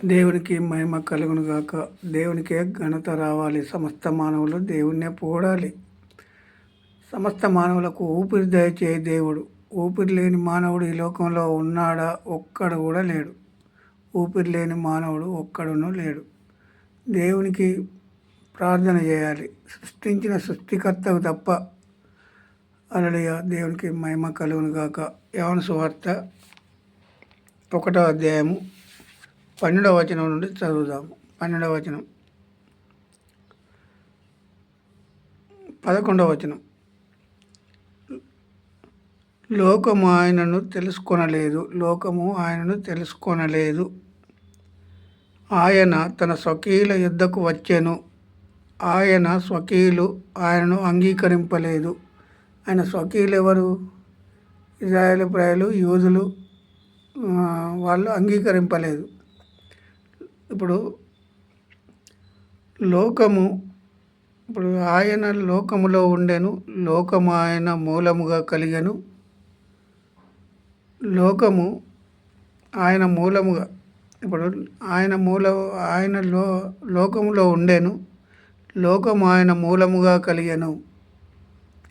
దేవునికి మహిమ కలుగును గాక. దేవునికే ఘనత రావాలి. సమస్త మానవులు దేవుణ్ణే పొగడాలి. సమస్త మానవులకు ఊపిరి దయచే దేవుడు. ఊపిరి లేని మానవుడు ఈ లోకంలో ఉన్నాడా? ఒక్కడు కూడా లేడు. ఊపిరి లేని మానవుడు ఒక్కడును లేడు. దేవునికి ప్రార్థన చేయాలి, సృష్టించిన సృష్టికర్తకు తప్ప. హల్లెలూయా. దేవునికి మహిమ కలుగును గాక. యోహాను సువార్త 1వ అధ్యాయము 12వ వచనం నుండి చదువుదాము. 12వ వచనం, 11వ వచనం. లోకము ఆయనను తెలుసుకొనలేదు. ఆయన తన స్వకీయుల యుద్ధకు వచ్చెను. ఆయన స్వకీయులు ఆయనను అంగీకరింపలేదు. ఆయన స్వకీయులు ఎవరు? ఇశ్రాయేలు ప్రజలు, యూదులు. వాళ్ళు అంగీకరింపలేదు. ఇప్పుడు ఆయన లోకములో ఉండెను, లోకము ఆయన మూలముగా కలిగెను. లోకము ఆయన మూలముగా, ఇప్పుడు ఆయన లోకములో ఉండెను, లోకము ఆయన మూలముగా కలిగెను.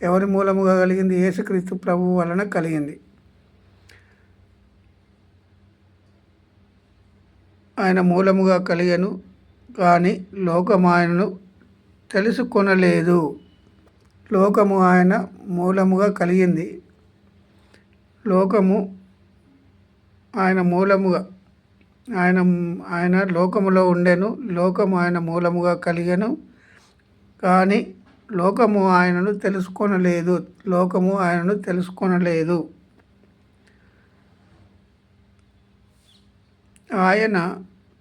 ఎవరి మూలముగా కలిగింది? యేసుక్రీస్తు ప్రభువు వలన కలిగింది. ఆయన మూలముగా కలిగెను, కానీ లోకము ఆయనను తెలుసుకొనలేదు. లోకము ఆయన మూలముగా కలిగింది. లోకము ఆయన మూలముగా, ఆయన లోకములో ఉండెను, లోకము ఆయన మూలముగా కలిగెను, కానీ లోకము ఆయనను తెలుసుకొనలేదు. లోకము ఆయనను తెలుసుకొనలేదు. ఆయన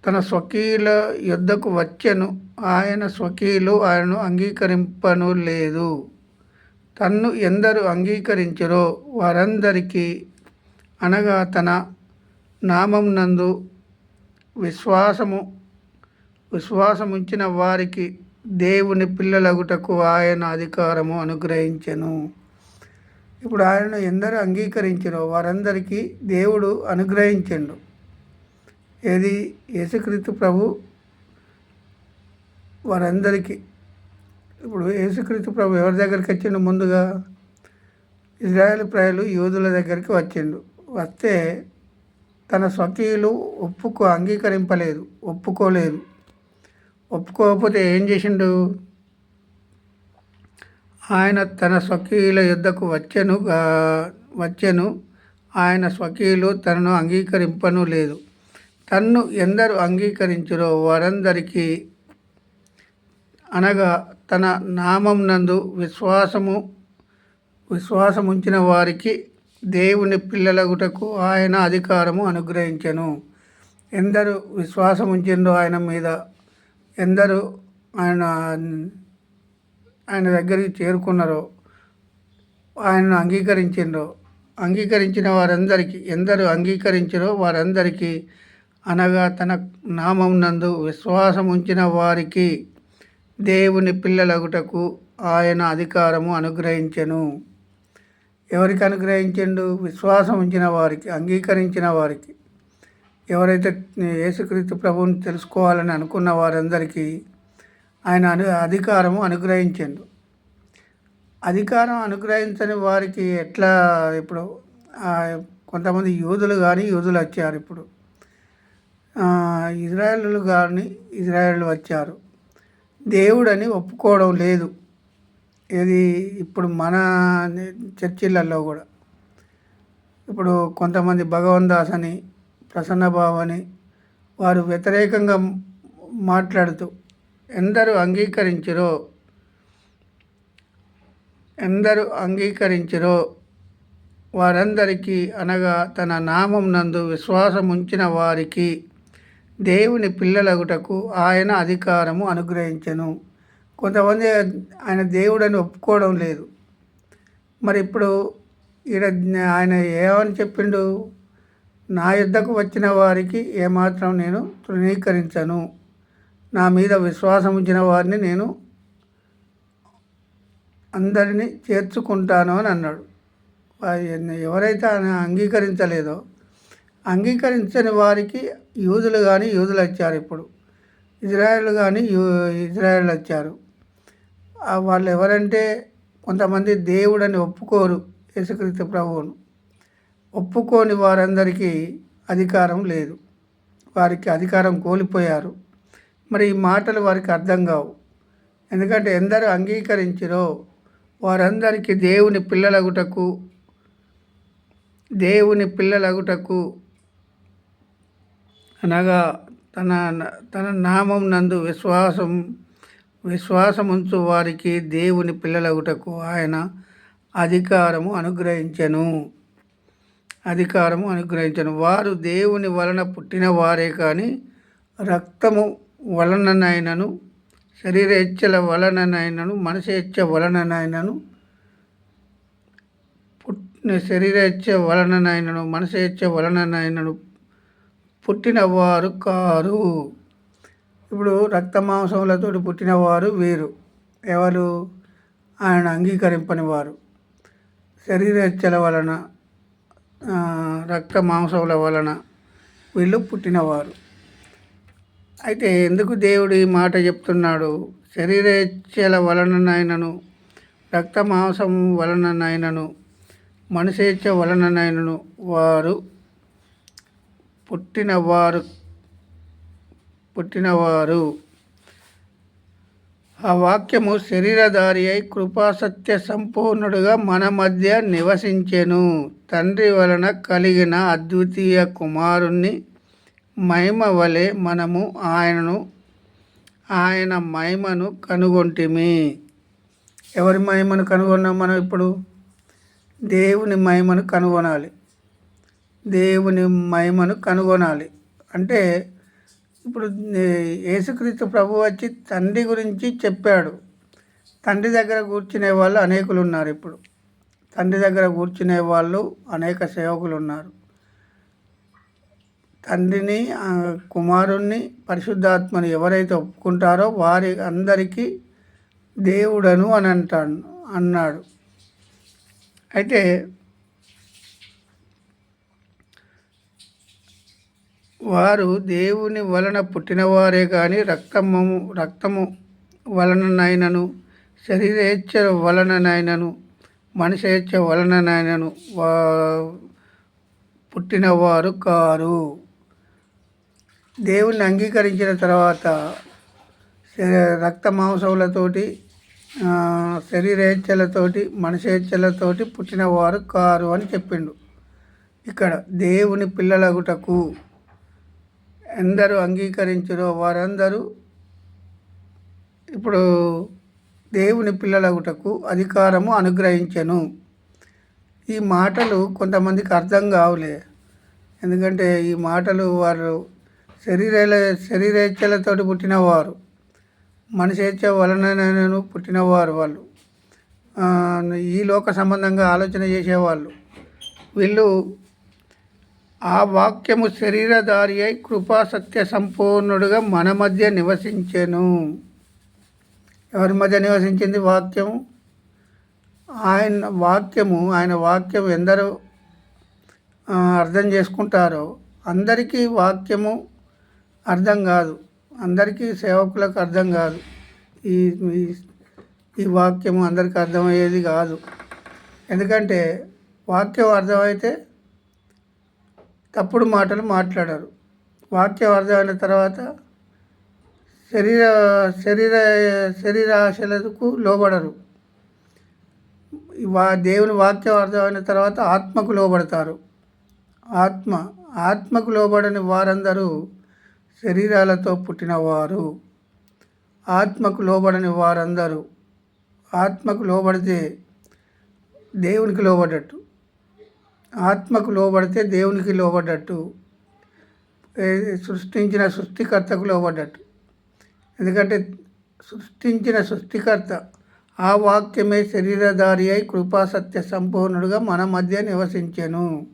తన స్వకీయుల యుద్ధకు వచ్చెను, ఆయన స్వకీయులు ఆయనను అంగీకరింపను లేదు. తన్ను ఎందరు అంగీకరించరో వారందరికీ, అనగా తన నామమునందు విశ్వాసముంచిన వారికి దేవుని పిల్లలగుటకు ఆయన అధికారము అనుగ్రహించెను. ఇప్పుడు ఆయనను ఎందరు అంగీకరించరో వారందరికీ దేవుడు అనుగ్రహించెండు. ఏది? యేసుక్రీస్తు ప్రభు వారందరికీ. ఇప్పుడు యేసుక్రీస్తు ప్రభు ఎవరి దగ్గరికి వచ్చిండు? ముందుగా ఇశ్రాయేలు ప్రజలు, యూదుల దగ్గరికి వచ్చిండు. వస్తే తన స్వకీయులు ఒప్పుకోలేదు. ఒప్పుకోకపోతే ఏం చేసిండు? ఆయన తన స్వకీయుల యుద్ధకు వచ్చెను, ఆయన స్వకీయులు తనను అంగీకరింపను లేదు. తన్ను ఎందరు అంగీకరించురో వారందరికీ, అనగా తన నామమునందు విశ్వాసముంచిన వారికి దేవుని పిల్లలగుటకు ఆయన అధికారము అనుగ్రహించెను. ఎందరు విశ్వాసముంచిండ్రో ఆయన మీద, ఎందరు ఆయన దగ్గరికి చేరుకున్నారో, ఆయనను అంగీకరించిన వారందరికీ, ఎందరు అంగీకరించారో వారందరికీ, అనగా తన నామమునందు విశ్వాసముంచిన వారికి దేవుని పిల్లలగుటకు ఆయన అధికారము అనుగ్రహించెను. ఎవరికి అనుగ్రహించిండు? విశ్వాసం ఉంచిన వారికి, అంగీకరించిన వారికి. ఎవరైతే యేసుక్రీస్తు ప్రభువుని తెలుసుకోవాలని అనుకున్న వారందరికీ ఆయన అధికారము అనుగ్రహించిండు. అధికారం అనుగ్రహించని వారికి ఎట్లా? ఇప్పుడు కొంతమంది యూదులు వచ్చారు. ఇప్పుడు ఇజ్రాయేలు వచ్చారు. దేవుడని ఒప్పుకోవడం లేదు. ఇది ఇప్పుడు మన చర్చిలలో కూడా ఇప్పుడు కొంతమంది భగవందాస్ అని, ప్రసన్నబాబు అని వారు వ్యతిరేకంగా మాట్లాడుతూ ఎందరు అంగీకరించరో వారందరికీ, అనగా తన నామమునందు విశ్వాసముంచిన వారికి దేవుని పిల్లలగుటకు ఆయన అధికారము అనుగ్రహించెను. కొంతమంది ఆయన దేవుడని ఒప్పుకోవడం లేదు. మరి ఇప్పుడు ఆయన ఏమని చెప్పిండు? నా యుద్ధకు వచ్చిన వారికి ఏమాత్రం నేను తృణీకరించను, నా మీద విశ్వాసం ఉంచిన వారిని నేను అందరినీ చేర్చుకుంటాను అని అన్నాడు. ఎవరైతే ఆయన అంగీకరించలేదో అంగీకరించని వారికి యూదులు కానీ యూదులు వచ్చారు. ఇప్పుడు ఇజ్రాయేల్ కానీ ఇజ్రాయేల్ వచ్చారు. వాళ్ళు ఎవరంటే కొంతమంది దేవుడని ఒప్పుకోరు. యేసుక్రీస్తు ప్రభువును ఒప్పుకోని వారందరికీ అధికారం లేదు. వారికి అధికారం కోల్పోయారు. మరి ఈ మాటలు వారికి అర్థం కావు. ఎందుకంటే ఎందరు అంగీకరించిరో వారందరికీ దేవుని పిల్లలగుటకు అనగా తన నామం నందు విశ్వాసముంచు వారికి దేవుని పిల్లలగుటకు ఆయన అధికారము అనుగ్రహించను. వారు దేవుని వలన పుట్టిన వారే కానీ రక్తము వలననైనను శరీరేచ్ఛల వలననైనను మనసేచ్ఛ వలననైనను మనసేచ్ఛ వలననైనను పుట్టినవారు కారు. ఇప్పుడు రక్త మాంసములతో పుట్టినవారు వీరు ఎవరు? ఆయన అంగీకరింపని వారు. శరీరేచ్ఛల వలన రక్త మాంసముల వలన వీళ్ళు పుట్టినవారు. అయితే ఎందుకు దేవుడు ఈ మాట చెప్తున్నాడు? శరీరేచ్ఛల వలననైనను రక్త మాంసం వలననైనను మనసేచ్ఛ వలననైనను వారు పుట్టినవారు. ఆ వాక్యము శరీరధారి అయి కృపాసత్య సంపూర్ణుడుగా మన మధ్య నివసించెను. తండ్రి వలన కలిగిన అద్వితీయ కుమారుణ్ణి మహిమ వలె మనము ఆయన మహిమను కనుగొంటిమి. ఎవరి మహిమను కనుగొన్నాం మనం? ఇప్పుడు దేవుని మహిమను కనుగొనాలి. అంటే ఇప్పుడు యేసుక్రీస్తు ప్రభు వచ్చి తండ్రి గురించి చెప్పాడు. తండ్రి దగ్గర కూర్చునే వాళ్ళు అనేకులు ఉన్నారు. ఇప్పుడు తండ్రి దగ్గర కూర్చునే వాళ్ళు అనేక సేవకులు ఉన్నారు. తండ్రిని, కుమారుణ్ణి, పరిశుద్ధాత్మని ఎవరైతే ఒప్పుకుంటారో వారి అందరికీ దేవుడను అని అన్నాడు. అయితే వారు దేవుని వలన పుట్టినవారే కానీ రక్తము వలననైనను శరీరేచ్ఛ వలననైనను మనసేచ్ఛ వలననైనను పుట్టినవారు కారు. దేవుణ్ణి అంగీకరించిన తర్వాత రక్త మాంసములతోటి శరీరేచ్ఛలతోటి మనసేచ్ఛలతోటి పుట్టినవారు కారు అని చెప్పిండు. ఇక్కడ దేవుని పిల్లలగుటకు ఎందరు అంగీకరించారో వారందరూ ఇప్పుడు దేవుని పిల్లలగుటకు అధికారము అనుగ్రహించెను. ఈ మాటలు కొంతమందికి అర్థం కావులే. ఎందుకంటే ఈ మాటలు వారు శరీరేచ్ఛలతో పుట్టినవారు, మనసేచ్ఛ వలననైనను పుట్టినవారు. వాళ్ళు ఈ లోక సంబంధంగా ఆలోచన చేసేవాళ్ళు. వీళ్ళు ఆ వాక్యము శరీరధారి అయి కృపాసత్య సంపూర్ణుడుగా మన మధ్య నివసించెను. ఎవరి మధ్య నివసించింది వాక్యము? ఆయన వాక్యం ఎందరో అర్థం చేసుకుంటారో అందరికీ వాక్యము అర్థం కాదు. అందరికీ సేవకులకు అర్థం కాదు. ఈ వాక్యము అందరికీ అర్థమయ్యేది కాదు. ఎందుకంటే వాక్యం అర్థమైతే తప్పుడు మాటలు మాట్లాడరు. వాక్యం అర్థమైన తర్వాత శరీరాశలకు లోబడరు. దేవుని వాక్యం అర్థమైన తర్వాత ఆత్మకు లోబడతారు. ఆత్మకు లోబడని వారందరూ శరీరాలతో పుట్టినవారు. ఆత్మకు లోబడని వారందరూ ఆత్మకు లోబడితే దేవునికి లోబడ్డట్టు. ఆత్మకు లోబడితే దేవునికి లోబడ్డట్టు, సృష్టించిన సృష్టికర్తకు లోబడ్డట్టు. ఎందుకంటే సృష్టించిన సృష్టికర్త ఆ వాక్యమే శరీరధారి అయి కృపాసత్య సంపూర్ణుడుగా మన మధ్య నివసించెను.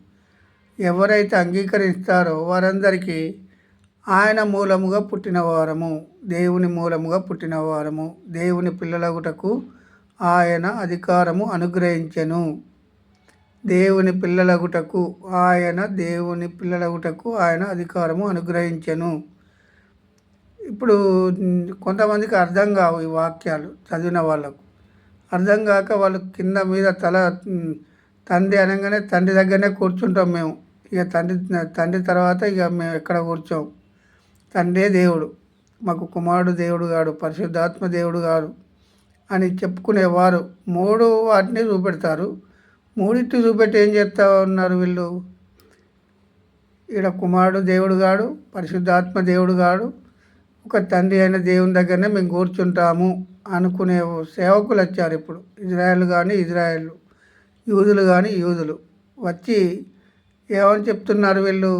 ఎవరైతే అంగీకరిస్తారో వారందరికీ ఆయన మూలముగా పుట్టినవారము, దేవుని మూలముగా పుట్టినవారము, దేవుని పిల్లలగుటకు ఆయన అధికారము అనుగ్రహించెను. దేవుని పిల్లలగుటకు ఆయన అధికారము అనుగ్రహించెను. ఇప్పుడు కొంతమందికి అర్థం కావు ఈ వాక్యాలు చదివిన వాళ్ళకు. అర్థం కాక వాళ్ళు కింద మీద తల తండ్రి అనగానే తండ్రి దగ్గరనే కూర్చుంటాం మేము. ఇక తండ్రి తర్వాత ఇక మేము ఎక్కడ కూర్చోం. తండ్రే దేవుడు, మాకు కుమారుడు దేవుడు గాడు, పరిశుద్ధాత్మ దేవుడు గాడు అని చెప్పుకునేవారు వాటిని చూపెడతారు. మూడింటి చూపెట్టి ఏం చేస్తూ ఉన్నారు వీళ్ళు? ఈడ కుమారుడు దేవుడు గాడు, పరిశుద్ధాత్మ దేవుడు గాడు, ఒక తండ్రి అయిన దేవుని దగ్గరనే మేము కూర్చుంటాము అనుకునే సేవకులు వచ్చారు ఇప్పుడు. ఇజ్రాయేల్, యూదులు కానీ యూదులు వచ్చి ఏమని చెప్తున్నారు వీళ్ళు?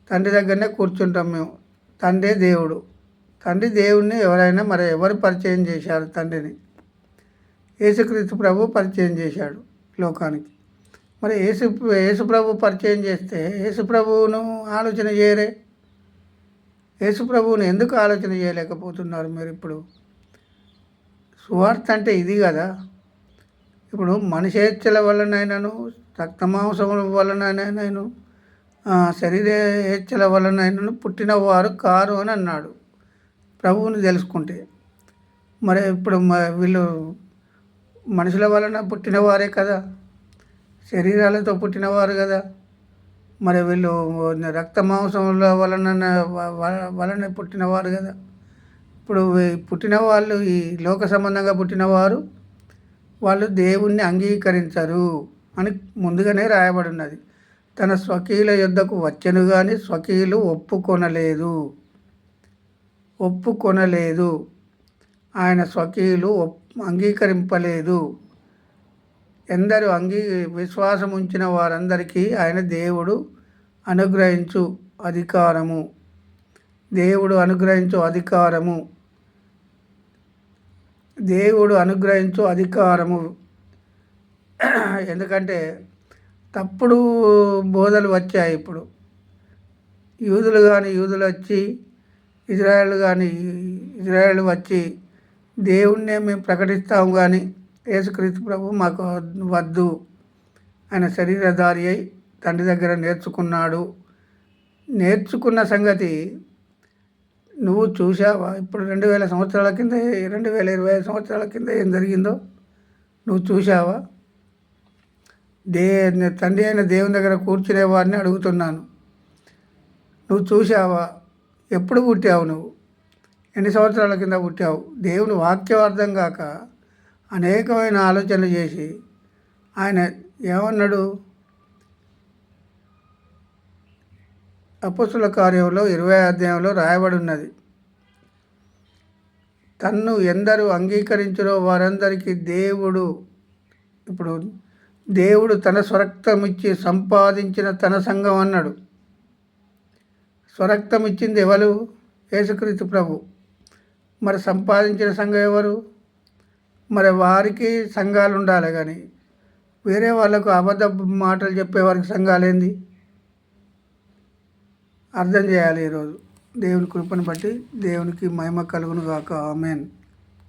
తండ్రి దగ్గరనే కూర్చుంటాం మేము, తండ్రే దేవుడు. తండ్రి దేవుణ్ణి ఎవరైనా మరి ఎవరు పరిచయం చేశారు? తండ్రిని యేసుక్రీస్తు ప్రభు పరిచయం చేశాడు లోకానికి. మరి యేసు ప్రభు పరిచయం చేస్తే యేసు ప్రభువును ఆలోచన చేయరే? యేసు ప్రభువును ఎందుకు ఆలోచన చేయలేకపోతున్నారు మీరు? ఇప్పుడు సువార్త అంటే ఇది కదా. ఇప్పుడు మనిషేచ్ఛల వలనైనాను, రక్తమాంసముల వలనైనాను, శరీరేచ్ఛల వలనైనాను పుట్టినవారు కారు అని అన్నాడు ప్రభువుని తెలుసుకుంటే. మరి ఇప్పుడు వీళ్ళు మనుషుల వలన పుట్టినవారే కదా, శరీరాలతో పుట్టినవారు కదా. మరి వీళ్ళు రక్త మాంసముల వలన పుట్టినవారు కదా. ఇప్పుడు పుట్టిన వాళ్ళు, ఈ లోక సంబంధంగా పుట్టినవారు, వాళ్ళు దేవుణ్ణి అంగీకరించరు అని ముందుగానే రాయబడి ఉన్నది. తన స్వకీయుల యొద్దకు వచ్చెను కానీ స్వకీయులు ఒప్పుకొనలేదు. ఆయన స్వకీయులు అంగీకరింపలేదు. ఎందరు విశ్వాసం ఉంచిన వారందరికీ ఆయన దేవుడు అనుగ్రహించు అధికారము. ఎందుకంటే తప్పుడు బోధలు వచ్చాయి ఇప్పుడు. యూదులు వచ్చి, ఇజ్రాయేల్ వచ్చి దేవుణ్ణే మేము ప్రకటిస్తాము కానీ యేసుక్రీస్తు ప్రభు మాకు వద్దు, ఆయన శరీరధారి అయి తండ్రి దగ్గర నేర్చుకున్న సంగతి నువ్వు చూసావా? ఇప్పుడు 2000 సంవత్సరాల కింద, 2025 సంవత్సరాల కింద ఏం జరిగిందో నువ్వు చూసావా? తండ్రి అయిన దేవుని దగ్గర కూర్చునే వారిని అడుగుతున్నాను, నువ్వు చూసావా? ఎప్పుడు పుట్టావు? నువ్వు ఎన్ని సంవత్సరాల కింద పుట్టావు? దేవుని వాక్యం అర్థం కాక అనేకమైన ఆలోచనలు చేసి ఆయన ఏమన్నాడు? అపోస్తుల కార్యంలో 20వ అధ్యాయంలో రాయబడి ఉన్నది, తన్ను ఎందరు అంగీకరించురో వారందరికీ దేవుడు తన స్వరక్తమిచ్చి సంపాదించిన తన సంఘం అన్నాడు. స్వరక్తం ఇచ్చింది ఎవరు? యేసుక్రీస్తు ప్రభు. మరి సంపాదించిన సంఘం ఎవరు? మరి వారికి సంఘాలు ఉండాలి కానీ వేరే వాళ్ళకు అబద్ధ మాటలు చెప్పేవారికి సంఘాలేంది? అర్థం చేయాలి ఈరోజు. దేవుని కృపను బట్టి దేవునికి మహిమ కలుగును గాక. ఆమేన్.